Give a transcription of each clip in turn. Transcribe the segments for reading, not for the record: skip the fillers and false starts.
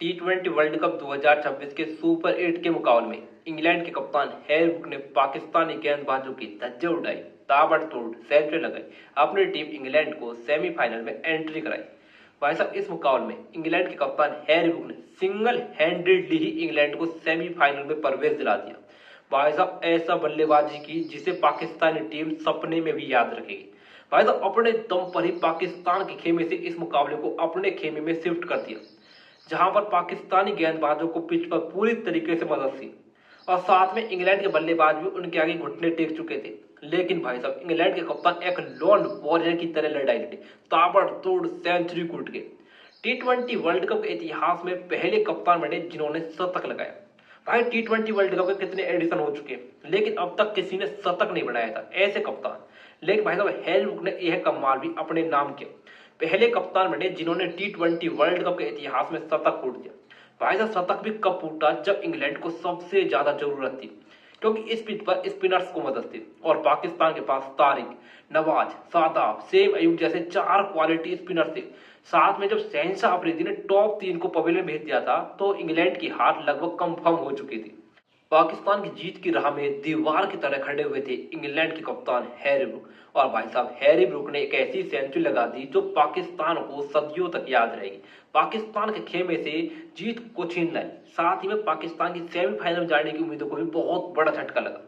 टी20 world cup 2026 के super 8 के मुकाबले में इंग्लैंड के कप्तान हैरी ब्रूक ने पाकिस्तानी गेंदबाजों की धज्जियां उड़ाई, ताबड़तोड़ सेंचुरी लगाई, अपनी टीम इंग्लैंड को सेमीफाइनल में एंट्री कराई। भाई साहब, इस मुकाबले में इंग्लैंड के कप्तान हैरी ब्रूक ने सिंगल हैंडेडली ही इंग्लैंड को सेमीफाइनल में प्रवेश दिला दिया। भाई साहब, ऐसा बल्लेबाजी की जिसे पाकिस्तानी टीम सपने में भी याद रखेगी। भाई साहब, अपने दम पर ही पाकिस्तान के खेमे से इस मुकाबले को अपने खेमे में शिफ्ट कर दिया, जहां पर पाकिस्तानी गेंदबाजों को पिच पर पूरी तरीके से मदद थी और साथ में इंग्लैंड के बल्लेबाज भी उनके आगे घुटने टेक चुके थे। लेकिन भाई साहब, इंग्लैंड के कप्तान एक लॉन वॉरियर की तरह लड़ाई लड़े, ताबड़तोड़ सेंचुरी कूट के टी20 वर्ल्ड कप के इतिहास में पहले कप्तान बने जिन्होंने शतक लगाया। भाई, टी20 वर्ल्ड कप के कितने एडिशन हो चुके हैं, लेकिन अब तक किसी ने शतक नहीं बनाया था ऐसे कप्तान। लेकिन भाई साहब, हैरी ब्रूक ने यह कमाल भी अपने नाम किया, पहले कप्तान बने जिन्होंने टी20 वर्ल्ड कप के इतिहास में शतक फूट दिया। भाई साहब, शतक भी कब फूटा, जब इंग्लैंड को सबसे ज्यादा जरूरत थी, क्योंकि इस पिच पर स्पिनर्स को मदद थी और पाकिस्तान के पास तारिक, नवाज, शादाब, शेख अयूब जैसे 4 क्वालिटी स्पिनर थे। साथ में जब शहनशाह अफरीदी ने टॉप 3 को पवेलियन भेज दिया था, तो इंग्लैंड की हार लगभग कंफर्म हो चुकी थी। पाकिस्तान की जीत की राह में दीवार की तरह खड़े हुए थे इंग्लैंड के कप्तान हैरी ब्रूक। और भाई साहब, हैरी ब्रूक ने एक ऐसी सेंचुरी लगा दी जो पाकिस्तान को सदियों तक याद रहेगी। पाकिस्तान के खेमे से जीत को छीन लाई, साथ ही में पाकिस्तान की सेमीफाइनल में जाने की उम्मीदों को भी बहुत बड़ा झटका लगा।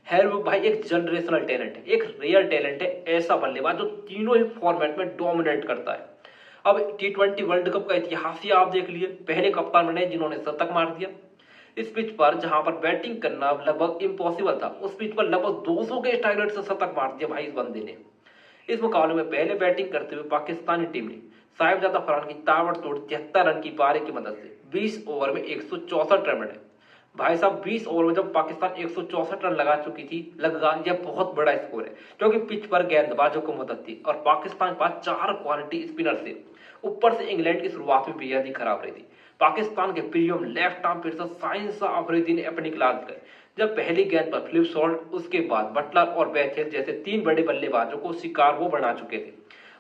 हैरी ब्रूक भाई एक जनरेशनल टैलेंट है, एक रियल टैलेंट है, ऐसा बल्लेबाज जो तीनों ही फॉर्मेट में डोमिनेट करता है। अब टी20 वर्ल्ड कप का इतिहास ही आप देख लिए, पहले कप्तान बने जिन्होंने शतक मार दिया। इस पिच पर जहां पर बैटिंग करना लगभग इम्पॉसिबल था, उस पिच पर लगभग 200 के स्ट्राइक रेट से शतक मार दिया भाई इस बंदे ने। इस मुकाबले में पहले बैटिंग करते हुए पाकिस्तानी टीम ने साहिबजादा फरहान की ताबड़तोड़ 73 रन की पारी की मदद से 20 ओवर में 164 रन बनाए। भाई साहब, 20 ओवर में जब पाकिस्तान 164 रन लगा चुकी थी, लगा यह बहुत बड़ा स्कोर है, क्योंकि पिच पर गेंदबाजों को मदद थी और पाकिस्तान के पास 4 क्वालिटी स्पिनर थे। ऊपर से इंग्लैंड की शुरुआत में बेहद ही खराब रही थी। पाकिस्तान के premium left arm pacer Shahanshah Afridi ने अपनी क्लास दिखाई, जब पहली गेंद पर फ्लिप शॉट, उसके बाद बटलर और बेथेल जैसे 3 बड़े बल्लेबाजों को शिकार वो बना चुके थे।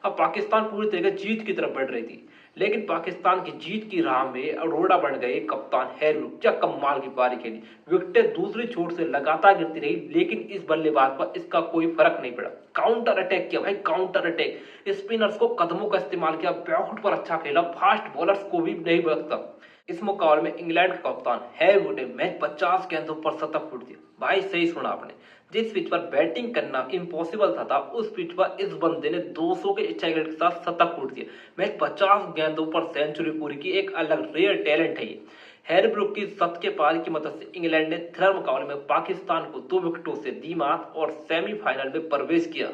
अब पाकिस्तान पूरी तरह जीत की तरफ बढ़ रही थी, लेकिन पाकिस्तान की जीत की राह में अरोड़ा बन गए कप्तान हैरी ब्रूक। क्या कमाल की पारी खेली, विकेटें दूसरी छोर से लगातार गिरती रही, लेकिन इस बल्लेबाज पर इसका कोई फर्क नहीं पड़ा। काउंटर अटैक किया भाई, काउंटर अटैक, स्पिनर्स को कदमों का इस्तेमाल किया, बैकफुट पर अच्छा खेला, फास्ट बॉलर्स को भी नहीं बख्शा। इस मुकाबले में इंग्लैंड का कप्तान हैरी ब्रूक ने मैच 50 गेंदों पर शतक फूट दिया। भाई सही सुना आपने, जिस पिच पर बैटिंग करना इम्पॉसिबल था, उस पिच पर इस बंदे ने 200 के स्ट्राइक रेट के साथ शतक फूट दिया। मैच 50 गेंदों पर सेंचुरी पूरी की, एक अलग रेयर टैलेंट है ये। हैरी ब्रूक की शतकीय पारी की मदद से इंग्लैंड ने थर्ड मुकाबले में पाकिस्तान को 2 विकेटों से दी मात और सेमीफाइनल में प्रवेश किया।